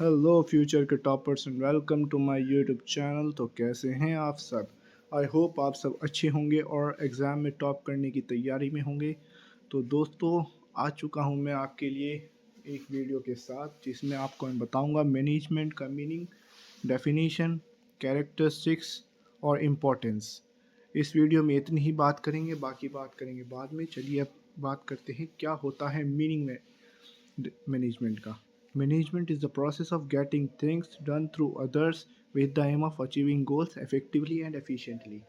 Hello future के toppers and welcome to my YouTube channel. तो कैसे हैं आप सब? आई होप आप सब अच्छे होंगे और एग्ज़ाम में टॉप करने की तैयारी में होंगे। तो दोस्तों, आ चुका हूं मैं आपके लिए एक वीडियो के साथ जिसमें आपको मैं बताऊंगा मैनेजमेंट का मीनिंग, डेफिनेशन, कैरेक्टरिस्टिक्स और इम्पोर्टेंस। इस वीडियो में इतनी ही बात करेंगे, बाकी बात करेंगे बाद में। चलिए अब बात करते हैं क्या होता है मीनिंग में मैनेजमेंट का। Management is the process of getting things done through others with the aim of achieving goals effectively and efficiently.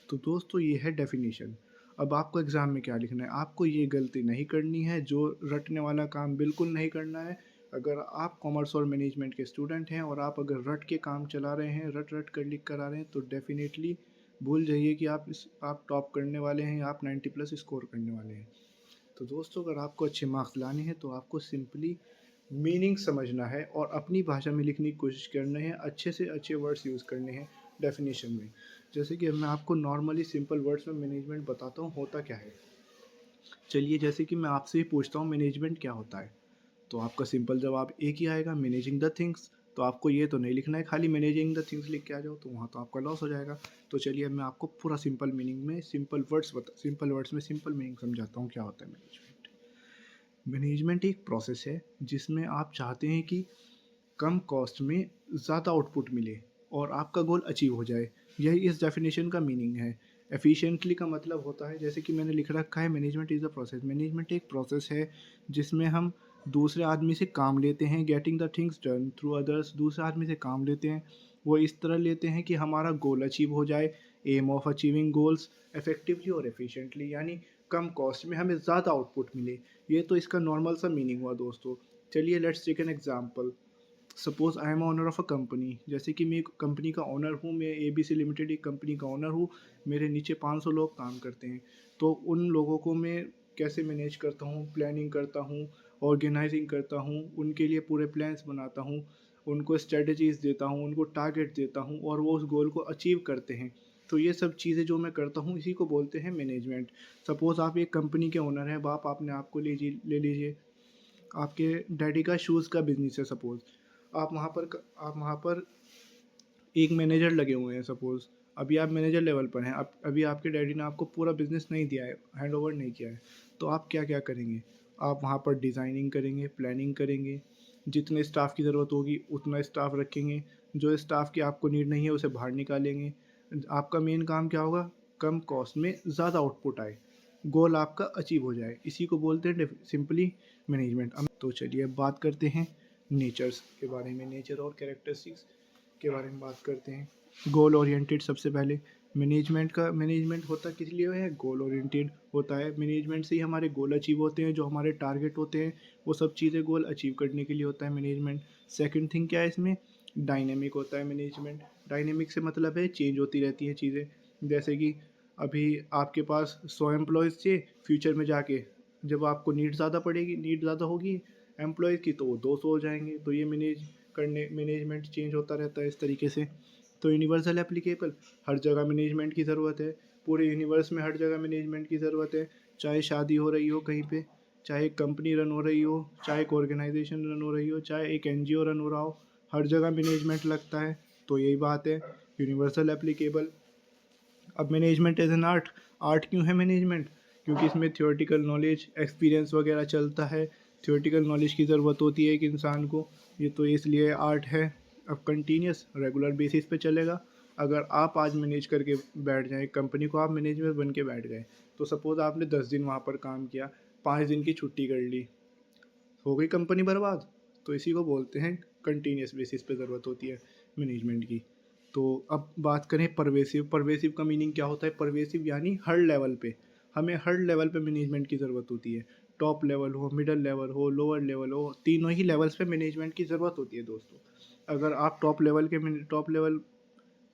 तो दोस्तों, ये है डेफिनेशन। अब आपको एग्ज़ाम में क्या लिखना है? आपको ये गलती नहीं करनी है, जो रटने वाला काम बिल्कुल नहीं करना है। अगर आप कॉमर्स और मैनेजमेंट के स्टूडेंट हैं और आप अगर रट के काम चला रहे हैं, रट रट कर लिख कर आ रहे हैं, तो डेफिनेटली भूल जाइए कि आप टॉप करने वाले हैं या आप 90 प्लस स्कोर करने वाले हैं। तो दोस्तों, अगर आपको अच्छे मार्क्स लाने हैं तो आपको सिंपली मीनिंग समझना है और अपनी भाषा में लिखने की कोशिश करनी है। अच्छे से अच्छे वर्ड्स यूज़ करने हैं डेफिनेशन में। जैसे कि अब मैं आपको नॉर्मली सिंपल वर्ड्स में मैनेजमेंट बताता हूँ होता क्या है। चलिए, जैसे कि मैं आपसे ही पूछता हूँ मैनेजमेंट क्या होता है, तो आपका सिंपल जवाब एक ही आएगा, मैनेजिंग द थिंग्स। तो आपको ये तो नहीं लिखना है खाली मैनेजिंग द थिंग्स लिख के आ जाओ, तो वहाँ तो आपका लॉस हो जाएगा। तो चलिए अब मैं आपको पूरा सिंपल मीनिंग में सिंपल वर्ड्स में सिंपल मीनिंग समझाता हूँ क्या होता है मैनेजमेंट। मैनेजमेंट एक प्रोसेस है जिसमें आप चाहते हैं कि कम कॉस्ट में ज़्यादा आउटपुट मिले और आपका गोल अचीव हो जाए। यही इस डेफिनेशन का मीनिंग है। एफिशिएंटली का मतलब होता है, जैसे कि मैंने लिख रखा है, management is a process. Management एक प्रोसेस है जिसमें हम दूसरे आदमी से काम लेते हैं, getting the things done through others. दूसरे आदमी से काम लेते हैं, वो इस तरह लेते हैं कि हमारा गोल अचीव हो जाए। Aim of achieving goals effectively और एफिशिएंटली, यानी कम कॉस्ट में हमें ज़्यादा आउटपुट मिले। ये तो इसका नॉर्मल सा मीनिंग हुआ दोस्तों। चलिए let's take an example. Suppose I am owner of a company. जैसे कि मैं एक कंपनी का ऑनर हूँ, मैं ABC लिमिटेड एक कंपनी का ऑनर हूँ। मेरे नीचे 500 लोग काम करते हैं। तो उन लोगों को मैं कैसे मैनेज करता हूँ, प्लानिंग करता हूँ, ऑर्गेनाइजिंग करता हूँ, उनके लिए पूरे प्लान्स बनाता हूँ, उनको स्ट्रेटजीज़ देता हूँ, उनको टारगेट देता हूँ और वो उस गोल को अचीव करते हैं। तो ये सब चीज़ें जो मैं करता हूँ, इसी को बोलते हैं मैनेजमेंट। सपोज़ आप एक कंपनी के ओनर हैं, बाप आपने आपको ले लीजिए, आपके डैडी का शूज़ का बिज़नेस है सपोज़। आप वहाँ पर एक मैनेजर लगे हुए हैं सपोज़। अभी आप मैनेजर लेवल पर हैं, अब अभी आपके डैडी ने आपको पूरा बिज़नेस नहीं दिया है, हैंड ओवर नहीं किया है। तो आप क्या-क्या करेंगे? आप वहाँ पर डिज़ाइनिंग करेंगे, प्लानिंग करेंगे, जितने स्टाफ़ की ज़रूरत होगी उतना स्टाफ़ रखेंगे, जो स्टाफ़ की आपको नीड नहीं है उसे बाहर निकालेंगे। आपका मेन काम क्या होगा? कम कॉस्ट में ज़्यादा आउटपुट आए, गोल आपका अचीव हो जाए। इसी को बोलते हैं सिंपली मैनेजमेंट। अब तो चलिए अब बात करते हैं नेचर्स के बारे में, नेचर और कैरेक्टरिस्टिक्स के बारे में बात करते हैं। गोल ओरिएंटेड सबसे पहले। मैनेजमेंट होता किस लिए है? गोल ओरिएंटेड होता है। मैनेजमेंट से ही हमारे गोल अचीव होते हैं, जो हमारे टारगेट होते हैं वो सब चीज़ें गोल अचीव करने के लिए होता है मैनेजमेंट। सेकंड थिंग क्या है इसमें? डायनेमिक होता है मैनेजमेंट। डायनेमिक से मतलब है चेंज होती रहती हैं चीज़ें। जैसे कि अभी आपके पास 100 एम्प्लॉयज़ थे, फ्यूचर में जाके जब आपको नीड ज़्यादा होगी एम्प्लॉयज़ की, तो वो 200 हो जाएंगे। तो ये मैनेजमेंट चेंज होता रहता है इस तरीके से। तो यूनिवर्सल एप्लीकेबल, हर जगह मैनेजमेंट की ज़रूरत है। पूरे यूनिवर्स में हर जगह मैनेजमेंट की ज़रूरत है। चाहे शादी हो रही हो कहीं पे, चाहे एक कंपनी रन हो रही हो, चाहे एक ऑर्गेनाइजेशन रन हो रही हो, चाहे एक NGO रन हो रहा हो, हर जगह मैनेजमेंट लगता है। तो यही बात है, यूनिवर्सल एप्लीकेबल। अब management as an art. Art क्यों है मैनेजमेंट? क्योंकि इसमें थियोरेटिकल नॉलेज, एक्सपीरियंस वगैरह चलता है। थियोरेटिकल नॉलेज की ज़रूरत होती है एक इंसान को, ये तो इसलिए आर्ट है। अब कंटिन्यूस रेगुलर बेसिस पे चलेगा। अगर आप आज मैनेज करके बैठ जाएँ कंपनी को, आप मैनेजर बन के बैठ गए, तो सपोज़ आपने 10 दिन वहाँ पर काम किया, 5 दिन की छुट्टी कर ली, हो गई कंपनी बर्बाद। तो इसी को बोलते हैं कंटिन्यूस बेसिस पे ज़रूरत होती है मैनेजमेंट की। तो अब बात करें परवेसिव। परवेसिव का मीनिंग क्या होता है? परवेसिव यानी हर लेवल पे, हमें हर लेवल पे मैनेजमेंट की ज़रूरत होती है। टॉप लेवल हो, मिडल लेवल हो, लोअर लेवल हो, तीनों ही लेवल्स पे मैनेजमेंट की ज़रूरत होती है दोस्तों। अगर आप टॉप लेवल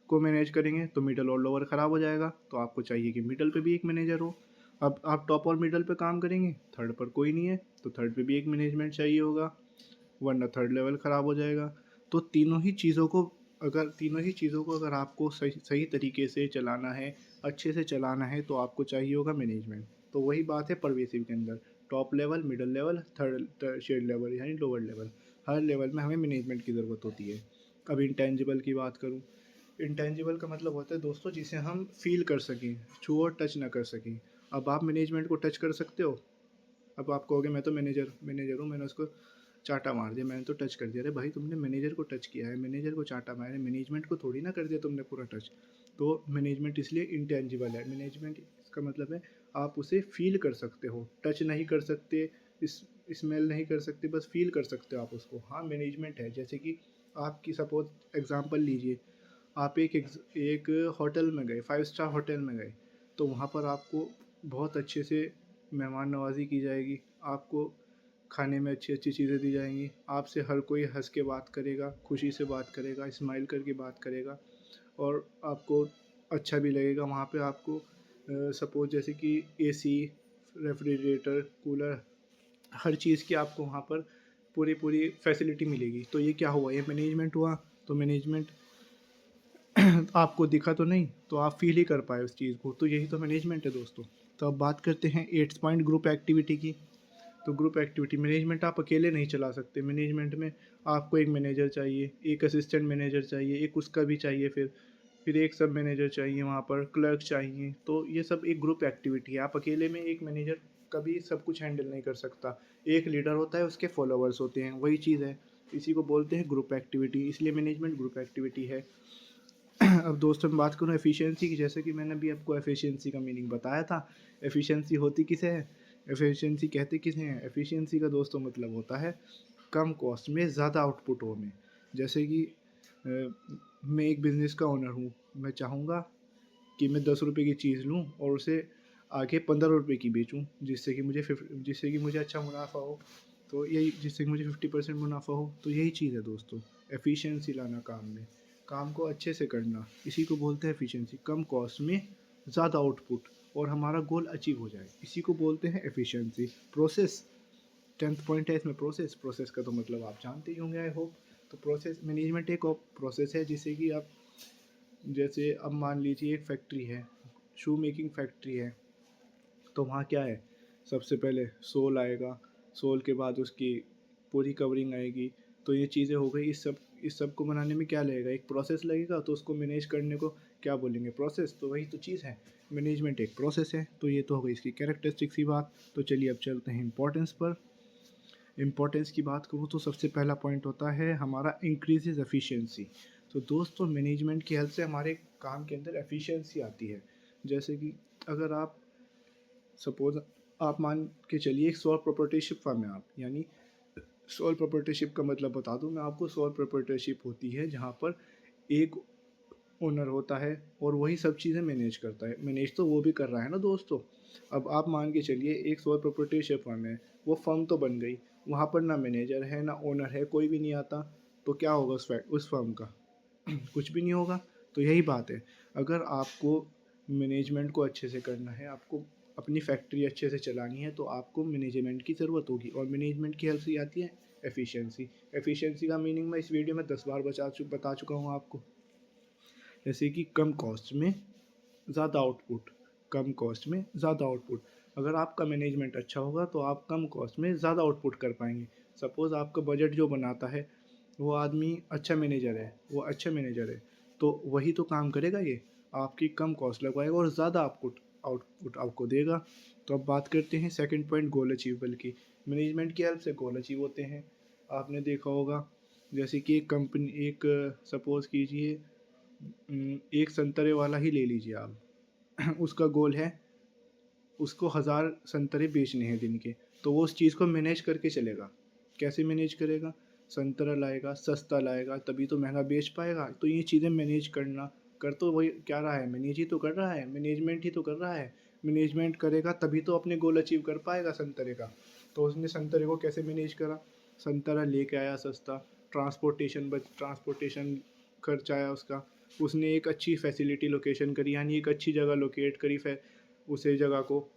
को मैनेज करेंगे तो मिडल और लोअर ख़राब हो जाएगा, तो आपको चाहिए कि मिडल पे भी एक मैनेजर हो। अब आप टॉप और मिडल पे काम करेंगे, थर्ड पर कोई नहीं है, तो थर्ड पे भी एक मैनेजमेंट चाहिए होगा, वरना थर्ड लेवल ख़राब हो जाएगा। तो तीनों ही चीज़ों को अगर आपको सही सही तरीके से चलाना है, अच्छे से चलाना है, तो आपको चाहिए होगा मैनेजमेंट। तो वही बात है परवेसिव के अंदर, top level, middle level, third third shed level यानी लोअर लेवल, हर लेवल में हमें मैनेजमेंट की ज़रूरत होती है। अब इंटेंजिबल की बात करूँ, इंटेंजिबल का मतलब होता है दोस्तों जिसे हम फील कर सकें, छू और टच ना कर सकें। अब आप मैनेजमेंट को टच कर सकते हो। अब आप कहोगे मैं तो मैनेजर हूँ, मैंने उसको चाटा मार दिया, मैंने तो टच कर दिया। अरे भाई तुमने मैनेजर को टच किया है, मैनेजर को चाटा मारा है, मैनेजमेंट को थोड़ी ना कर दिया तुमने पूरा टच। तो मैनेजमेंट इसलिए इंटेंजिबल है। मैनेजमेंट इसका मतलब है आप उसे फील कर सकते हो, टच नहीं कर सकते, इस स्मेल नहीं कर सकते, बस फील कर सकते हो आप उसको। हाँ मैनेजमेंट है। जैसे कि आपकी सपोज एग्जांपल लीजिए, आप एक होटल में गए, 5 स्टार होटल में गए, तो वहाँ पर आपको बहुत अच्छे से मेहमान नवाज़ी की जाएगी, आपको खाने में अच्छी अच्छी चीज़ें दी जाएंगी, आपसे हर कोई हंस के बात करेगा, खुशी से बात करेगा, स्माइल करके बात करेगा, और आपको अच्छा भी लगेगा। वहाँ पे आपको सपोज जैसे कि एसी, रेफ्रिजरेटर, कूलर, हर चीज़ की आपको वहाँ पर पूरी पूरी फैसिलिटी मिलेगी। तो ये क्या हुआ, ये मैनेजमेंट हुआ। तो मैनेजमेंट आपको दिखा तो नहीं, तो आप फील ही कर पाए उस चीज़ को, तो यही तो मैनेजमेंट है दोस्तों। तो अब बात करते हैं 8th पॉइंट, ग्रुप एक्टिविटी की। तो ग्रुप एक्टिविटी, मैनेजमेंट आप अकेले नहीं चला सकते। मैनेजमेंट में आपको एक मैनेजर चाहिए, एक असिस्टेंट मैनेजर चाहिए, एक उसका भी चाहिए, फिर एक सब मैनेजर चाहिए, वहाँ पर क्लर्क चाहिए। तो ये सब एक ग्रुप एक्टिविटी है। आप अकेले में एक मैनेजर कभी सब कुछ हैंडल नहीं कर सकता। एक लीडर होता है, उसके फॉलोअर्स होते हैं, वही चीज़ है। इसी को बोलते हैं ग्रुप एक्टिविटी, इसलिए मैनेजमेंट ग्रुप एक्टिविटी है। अब दोस्तों मैं बात करूँ एफिशिएंसी की, जैसे कि मैंने अभी आपको एफिशिएंसी का मीनिंग बताया था। एफिशिएंसी होती किसे है, एफिशिएंसी कहते किसे हैं। एफिशिएंसी का दोस्तों मतलब होता है कम कॉस्ट में ज़्यादा आउटपुट हो में। जैसे कि मैं एक बिज़नेस का ओनर हूँ, मैं चाहूँगा कि मैं 10 रुपये की चीज़ लूँ और उसे आगे 15 रुपये की बेचूँ, जिससे कि मुझे अच्छा मुनाफा हो। तो यही, जिससे कि मुझे 50% मुनाफा हो। तो यही चीज़ है दोस्तों, एफिशिएंसी लाना काम में, काम को अच्छे से करना, इसी को बोलते हैं एफिशिएंसी। कम कॉस्ट में ज़्यादा आउटपुट और हमारा गोल अचीव हो जाए, इसी को बोलते हैं एफिशिएंसी। प्रोसेस, 10th पॉइंट है इसमें, प्रोसेस का तो मतलब आप जानते ही होंगे आई होप। तो प्रोसेस मैनेजमेंट एक प्रोसेस है, जिससे कि आप, जैसे अब मान लीजिए एक फैक्ट्री है, शू मेकिंग फैक्ट्री है, तो वहाँ क्या है, सबसे पहले सोल आएगा, सोल के बाद उसकी पूरी कवरिंग आएगी। तो ये चीज़ें हो गई। इस सब को बनाने में क्या लगेगा, एक प्रोसेस लगेगा। तो उसको मैनेज करने को क्या बोलेंगे, प्रोसेस। तो वही तो चीज़ है, मैनेजमेंट एक प्रोसेस है। तो ये तो हो गई इसकी कैरेक्टरिस्टिक्स की बात। तो चलिए अब चलते हैं इंपॉर्टेंस पर। इम्पोर्टेंस की बात करूँ तो सबसे पहला पॉइंट होता है हमारा इंक्रीजेज एफिशिएंसी। तो दोस्तों मैनेजमेंट की हेल्प से हमारे काम के अंदर एफिशिएंसी आती है। जैसे कि अगर आप सपोज, आप मान के चलिए एक सोल प्रोप्राइटरशिप फर्म है आप, यानी सोल प्रोप्राइटरशिप का मतलब बता दूं मैं आपको। सोल प्रोप्राइटरशिप होती है जहाँ पर एक ओनर होता है और वही सब चीज़ें मैनेज करता है। मैनेज तो वो भी कर रहा है ना दोस्तों। अब आप मान के चलिए एक सोल प्रोप्राइटरशिप फर्म है, वो फर्म तो बन गई, वहाँ पर ना मैनेजर है ना ओनर है, कोई भी नहीं आता। तो क्या होगा उस फर्म का कुछ भी नहीं होगा। तो यही बात है, अगर आपको मैनेजमेंट को अच्छे से करना है, आपको अपनी फैक्ट्री अच्छे से चलानी है, तो आपको मैनेजमेंट की ज़रूरत होगी। और मैनेजमेंट की हेल्प से आती है एफिशिएंसी। एफिशिएंसी का मीनिंग मैं इस वीडियो में 10 बार बता चुका हूँ आपको। जैसे कि कम कॉस्ट में ज़्यादा आउटपुट, कम कॉस्ट में ज़्यादा आउटपुट। अगर आपका मैनेजमेंट अच्छा होगा तो आप कम कॉस्ट में ज़्यादा आउटपुट कर पाएंगे। सपोज़ आपका बजट जो बनाता है वो आदमी अच्छा मैनेजर है, तो वही तो काम करेगा, ये आपकी कम कॉस्ट लगवाएगा और ज़्यादा आउटपुट आपको देगा। तो अब बात करते हैं सेकंड पॉइंट, गोल अचीवेबल की। मैनेजमेंट की हेल्प से गोल अचीव होते हैं। आपने देखा होगा, जैसे कि एक कंपनी, एक सपोज़ कीजिए एक संतरे वाला ही ले लीजिए आप उसका गोल है, उसको 1000 संतरे बेचने हैं दिन के। तो वो उस चीज़ को मैनेज करके चलेगा। कैसे मैनेज करेगा, संतरा लाएगा, सस्ता लाएगा, तभी तो महंगा बेच पाएगा। तो ये चीज़ें मैनेज करना, कर तो वही क्या रहा है, मैनेज ही तो कर रहा है, मैनेजमेंट ही तो कर रहा है। मैनेजमेंट करेगा तभी तो अपने गोल अचीव कर पाएगा संतरे का। तो उसने संतरे को कैसे मैनेज करा, संतरा लेके आया सस्ता, ट्रांसपोर्टेशन खर्च आया उसका, उसने एक अच्छी फैसिलिटी लोकेशन करी, यानी एक अच्छी जगह लोकेट करी उसे जगह को,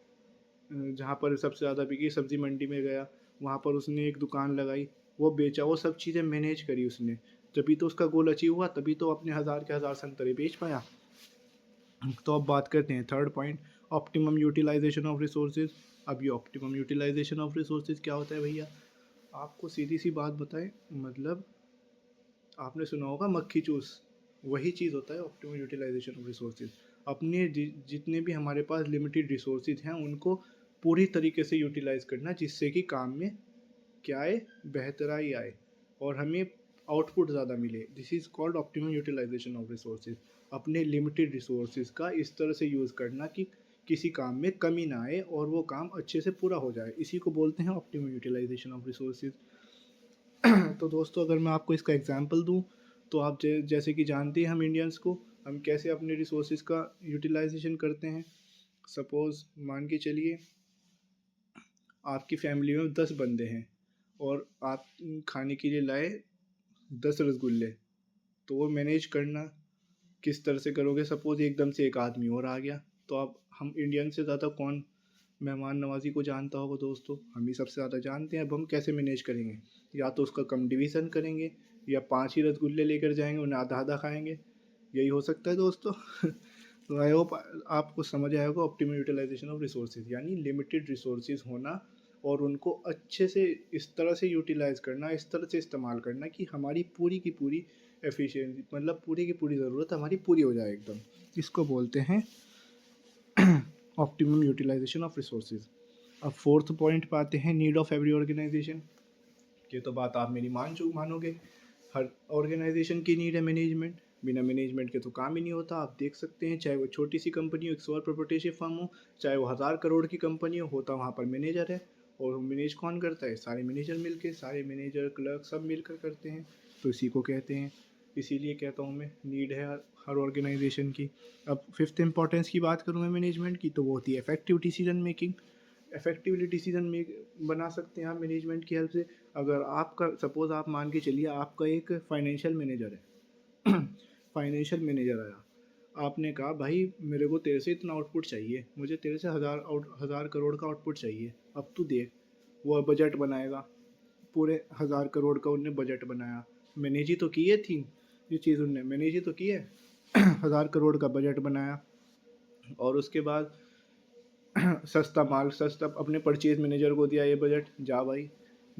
जहाँ पर सबसे ज़्यादा बिकी, सब्ज़ी मंडी में गया, वहाँ पर उसने एक दुकान लगाई, वो बेचा, वो सब चीज़ें मैनेज करी उसने। तभी तो उसका गोल अचीव हुआ, तभी तो अपने 1000 के 1000 संतरे बेच पाया। तो अब बात करते हैं third point, optimum utilisation of resources. अब ये ऑप्टिमम यूटिलाइजेशन ऑफ रिसोर्सेज क्या होता है भैया, आपको सीधी सी बात बताएं, मतलब आपने सुना होगा मक्खी चूस, वही चीज़ होता है ऑप्टिमल यूटिलाइजेशन ऑफ रिसोर्सेज। अपने जितने भी हमारे पास लिमिटेड रिसोर्सेज हैं उनको पूरी तरीके से यूटिलाइज करना, जिससे कि काम में क्या आए, बेहतराई आए और हमें आउटपुट ज़्यादा मिले। This is called optimum utilisation of resources. अपने लिमिटेड रिसोर्सेज का इस तरह से यूज़ करना कि किसी काम में कमी ना आए और वो काम अच्छे से पूरा हो जाए, इसी को बोलते हैं ऑप्टिमम यूटिलाइजेशन ऑफ रिसोर्सेज। तो दोस्तों अगर मैं आपको इसका एग्जांपल दूं, तो आप जैसे कि जानते हैं हम इंडियंस को, हम कैसे अपने रिसोर्सेज का यूटिलाइजेशन करते हैं। सपोज़ मान के चलिए आपकी फैमिली में 10 बंदे हैं और आप खाने के लिए लाए 10 रसगुल्ले, तो वो मैनेज करना किस तरह से करोगे। सपोज़ एकदम से एक आदमी और आ गया, तो अब हम इंडियन से ज़्यादा कौन मेहमान नवाज़ी को जानता होगा दोस्तों, हम ही सबसे ज़्यादा जानते हैं। अब हम कैसे मैनेज करेंगे, या तो उसका कम डिवीज़न करेंगे या 5 ही रसगुल्ले लेकर जाएंगे, उन्हें आधा आधा खाएंगे, यही हो सकता है दोस्तों। तो आई होप आपको समझ आया होगा ऑप्टिमल यूटिलाइजेशन ऑफ रिसोर्सेज, यानी लिमिटेड रिसोर्सेज होना और उनको अच्छे से इस तरह से यूटिलाइज करना, इस तरह से इस्तेमाल करना कि हमारी पूरी की पूरी एफिशिएंसी, मतलब पूरी की पूरी ज़रूरत हमारी पूरी हो जाए एकदम। इसको बोलते हैं ऑप्टिमम यूटिलाइजेशन ऑफ रिसोर्सेज। अब फोर्थ पॉइंट पे आते हैं, नीड ऑफ एवरी ऑर्गेनाइजेशन। ये तो बात आप मेरी मानोगे, हर ऑर्गेनाइजेशन की नीड है मैनेजमेंट, बिना मैनेजमेंट के तो काम ही नहीं होता। आप देख सकते हैं, चाहे वो छोटी सी कंपनी हो, एक सॉल प्रोप्राइटरशिप फर्म हो, चाहे वो 1000 करोड़ की कंपनी हो, होता वहाँ पर मैनेजर है। और मैनेज कौन करता है, सारे मैनेजर मिलके, सारे मैनेजर क्लर्क सब मिलकर करते हैं। तो इसी को कहते हैं, इसीलिए कहता हूँ मैं, नीड है हर ऑर्गेनाइजेशन की। अब फिफ्थ इंपॉर्टेंस की बात करूँ मैं मैनेजमेंट की, तो वो होती है effective decision making. Effectively decision make बना सकते हैं आप मैनेजमेंट की हेल्प से। अगर आपका सपोज़ आप मान के चलिए आपका एक फाइनेंशियल मैनेजर है। फाइनेंशियल मैनेजर आया, आपने कहा भाई मेरे को तेरे से इतना आउटपुट चाहिए, मुझे तेरे से 1000 करोड़ का आउटपुट चाहिए। अब तू देख, वो बजट बनाएगा, पूरे 1000 करोड़ का उनने बजट बनाया, मैनेज ही तो की है थी ये चीज़, उनने मैनेज ही तो की है। 1000 करोड़ का बजट बनाया और उसके बाद सस्ता माल, सस्ता अपने परचेज मैनेजर को दिया, ये बजट जा भाई,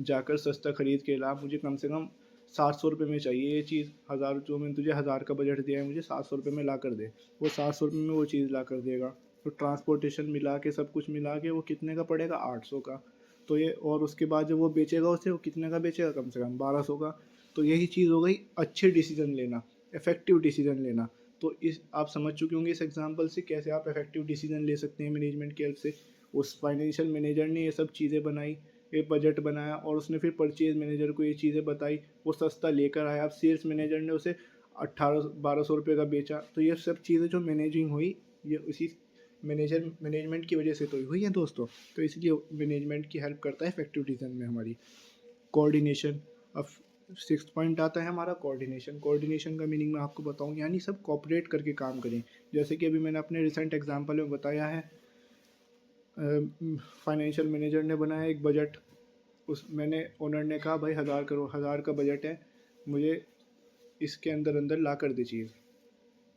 जाकर सस्ता खरीद के ला, मुझे कम से कम 700 रुपये में चाहिए ये चीज़, हज़ार जो मैंने तुझे 1000 का बजट दिया है मुझे 700 रुपये में ला कर दे। वो 700 रुपये में वो चीज़ ला कर देगा। तो ट्रांसपोर्टेशन मिला के, सब कुछ मिला के वो कितने का पड़ेगा, 800 का। तो ये, और उसके बाद जब वो बेचेगा उसे, वो कितने का बेचेगा, कम से कम 1200 का। तो यही चीज़ हो गई अच्छे डिसीजन लेना, इफेक्टिव डिसीजन लेना। तो इस आप समझ चुके होंगे इस एग्जांपल से कैसे आप इफेक्टिव डिसीजन ले सकते हैं मैनेजमेंट की हेल्प से। उस फाइनेंशियल मैनेजर ने ये सब चीज़ें बनाई, ये बजट बनाया और उसने फिर परचेज मैनेजर को ये चीज़ें बताई, वो सस्ता लेकर आया। अब सेल्स मैनेजर ने उसे 1800-1200 रुपये का बेचा। तो ये सब चीज़ें जो मैनेजिंग हुई, ये उसी मैनेजमेंट की वजह से तो हुई है दोस्तों। तो इसलिए मैनेजमेंट की हेल्प करता है इफेक्टिव डिसीजन में हमारी। कोऑर्डिनेशन। अब सिक्स्थ पॉइंट आता है हमारा कोऑर्डिनेशन। कोऑर्डिनेशन का मीनिंग मैं आपको बताऊं, यानी सब कोऑपरेट करके काम करें। जैसे कि अभी मैंने अपने रिसेंट एग्जांपल में बताया है, फाइनेंशियल मैनेजर ने बनाया एक बजट, उस मैंने ओनर ने कहा भाई 1000 करोड़, 1000 का बजट है, मुझे इसके अंदर अंदर ला कर दे चीज़।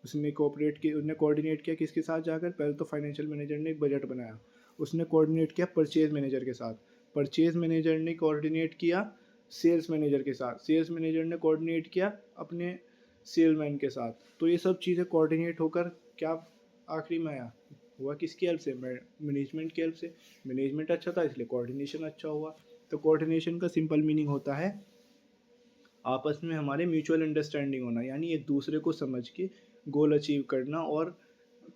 उसने कोऑपरेट किया, उसने कोऑर्डिनेट किया किसके साथ जाकर, पहले तो फाइनेंशियल मैनेजर ने एक बजट बनाया, उसने कोऑर्डिनेट किया परचेज मैनेजर के साथ, परचेज मैनेजर ने कोऑर्डिनेट किया सेल्स मैनेजर के साथ, सेल्स मैनेजर ने कोऑर्डिनेट किया अपने सेलमैन के साथ। तो ये सब चीज़ें कोऑर्डिनेट होकर क्या आखिरी में आया, हुआ किसकी हेल्प से, मैनेजमेंट की हेल्प से। मैनेजमेंट अच्छा था इसलिए कोऑर्डिनेशन अच्छा हुआ। तो कोऑर्डिनेशन का सिंपल मीनिंग होता है आपस में हमारे म्यूचुअल अंडरस्टैंडिंग होना, यानी एक दूसरे को समझ के गोल अचीव करना और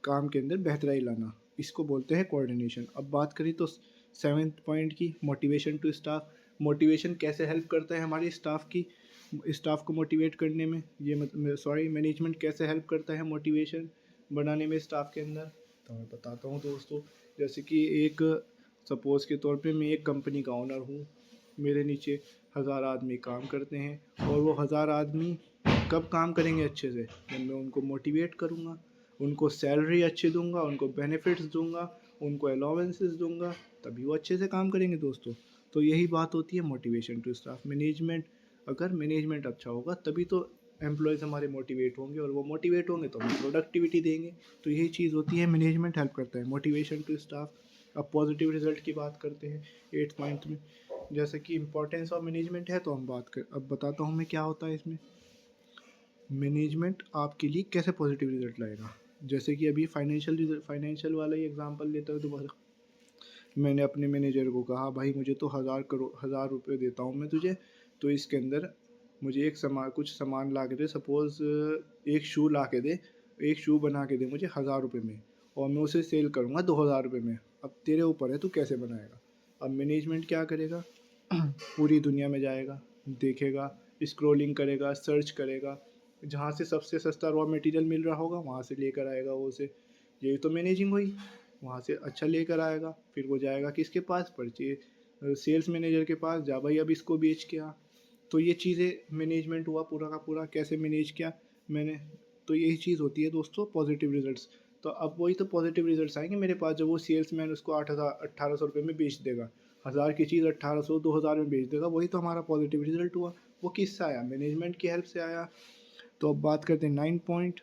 काम के अंदर बेहतराई लाना, इसको बोलते हैं कोऑर्डिनेशन। अब बात करें तो सेवेंथ पॉइंट की, मोटिवेशन टू स्टाफ। मोटिवेशन कैसे हेल्प करता है हमारी स्टाफ को मोटिवेट करने में, ये मैनेजमेंट कैसे हेल्प करता है मोटिवेशन बनाने में स्टाफ के अंदर। तो मैं बताता हूँ दोस्तों। जैसे कि एक सपोज़ के तौर पे मैं एक कंपनी का ओनर हूँ, मेरे नीचे 1000 आदमी काम करते हैं और वो 1000 आदमी कब काम करेंगे अच्छे से, जब मैं उनको मोटिवेट करूँगा, उनको सैलरी अच्छी दूंगा, उनको बेनिफिट्स दूंगा, उनको अलाउंसेस दूंगा, तभी वो अच्छे से काम करेंगे दोस्तों। तो यही बात होती है मोटिवेशन टू स्टाफ। मैनेजमेंट, अगर मैनेजमेंट अच्छा होगा तभी तो एम्प्लॉयज़ हमारे मोटिवेट होंगे और वो मोटिवेट होंगे तो हम प्रोडक्टिविटी देंगे। तो यही चीज़ होती है, मैनेजमेंट हेल्प करता है मोटिवेशन टू स्टाफ। अब पॉजिटिव रिजल्ट की बात करते हैं एट्थ पॉइंट में। जैसे कि इम्पोर्टेंस ऑफ मैनेजमेंट है, तो हम बात कर अब बताता हूँ मैं क्या होता है इसमें। मैनेजमेंट आपके लिए कैसे पॉजिटिव रिजल्ट लाएगा। जैसे कि अभी फाइनेंशियल वाला ही एग्जांपल लेते हैं तो मैंने अपने मैनेजर को कहा भाई मुझे तो 1000 रुपये देता हूँ मैं तुझे, तो इसके अंदर मुझे कुछ सामान ला के दे, सपोज़ एक शू ला के दे, एक शू बना के दे मुझे 1000 रुपये में, और मैं उसे सेल करूँगा 2000 रुपये में। अब तेरे ऊपर है तू कैसे बनाएगा। अब मैनेजमेंट क्या करेगा, पूरी दुनिया में जाएगा, देखेगा, स्क्रॉलिंग करेगा, सर्च करेगा, जहाँ से सबसे सस्ता रॉ मटेरियल मिल रहा होगा वहाँ से लेकर आएगा वो उसे। यही तो मैनेजिंग हुई। वहाँ से अच्छा लेकर आएगा, फिर वो जाएगा किसके पास, सेल्स मैनेजर के पास, जा भाई अब इसको बेच के आ। तो ये चीज़ें मैनेजमेंट हुआ पूरा का पूरा, कैसे मैनेज किया मैंने। तो यही चीज़ होती है दोस्तों पॉजिटिव रिजल्ट्स। तो अब वही तो पॉजिटिव रिजल्ट्स आएंगे मेरे पास जब वो सेल्समैन उसको 1800 रुपये में बेच देगा। 1000 की चीज़ 1800 2000 में बेच देगा, वही तो हमारा पॉजिटिव रिजल्ट हुआ। वो किससे आया, मैनेजमेंट की हेल्प से आया। तो अब बात करते हैं 9 point,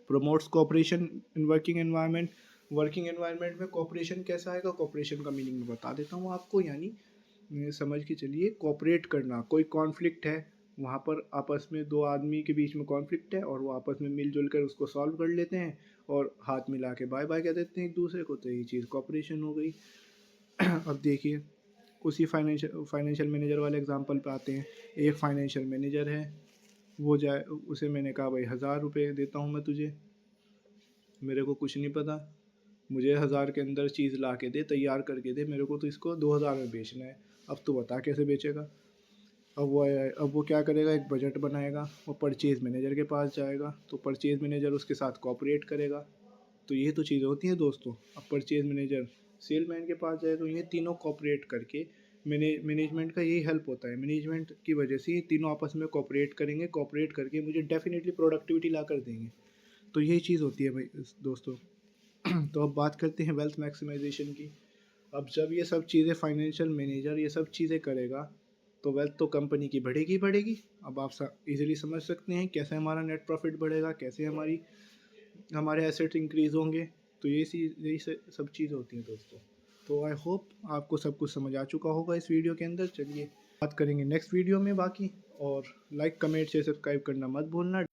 promotes cooperation in working environment. Working environment में कोऑपरेशन कैसा आएगा, कोऑपरेशन का मीनिंग मैं बता देता हूँ आपको। यानी समझ के चलिए, कोऑपरेट करना, कोई कॉन्फ्लिक्ट है वहाँ पर, आपस में दो आदमी के बीच में कॉन्फ्लिक्ट है और वो आपस में मिलजुल कर उसको सॉल्व कर लेते हैं और हाथ मिला के बाय बाय कह देते हैं एक दूसरे को, तो यही चीज़ कोऑपरेशन हो गई। अब देखिए उसी फाइनेंशियल मैनेजर वाले एग्जांपल पे आते हैं। एक फाइनेंशियल मैनेजर है, वो जाए, उसे मैंने कहा भाई 1000 रुपये देता हूँ मैं तुझे, मेरे को कुछ नहीं पता, मुझे 1000 के अंदर चीज़ ला के दे, तैयार करके दे, मेरे को तो इसको 2000 में बेचना है। अब तू बता कैसे बेचेगा। अब वो क्या करेगा, एक बजट बनाएगा, वो परचेज़ मैनेजर के पास जाएगा, तो परचेज़ मैनेजर उसके साथ कोऑपरेट करेगा। तो ये तो चीज़ें होती हैं दोस्तों। अब परचेज़ मैनेजर सेलमैन के पास जाए, तो ये तीनों कोऑपरेट करके मैनेजमेंट का यही हेल्प होता है। मैनेजमेंट की वजह से ये तीनों आपस में कोऑपरेट करेंगे, कोऑपरेट करके मुझे डेफिनेटली प्रोडक्टिविटी ला कर देंगे। तो यही चीज़ होती है भाई दोस्तों। तो अब बात करते हैं वेल्थ मैक्सिमाइजेशन की। अब जब ये सब चीज़ें फाइनेंशियल मैनेजर ये सब चीज़ें करेगा, तो वेल्थ तो कंपनी की बढ़ेगी बढ़ेगी। अब आप इजीली समझ सकते हैं कैसे हमारा नेट प्रॉफिट बढ़ेगा, कैसे हमारे एसेट्स इंक्रीज़ होंगे। तो सब चीज़ होती हैं दोस्तों। तो आई होप आपको सब कुछ समझ आ चुका होगा इस वीडियो के अंदर। चलिए बात करेंगे नेक्स्ट वीडियो में बाकी, और लाइक कमेंट से सब्सक्राइब करना मत भूलना।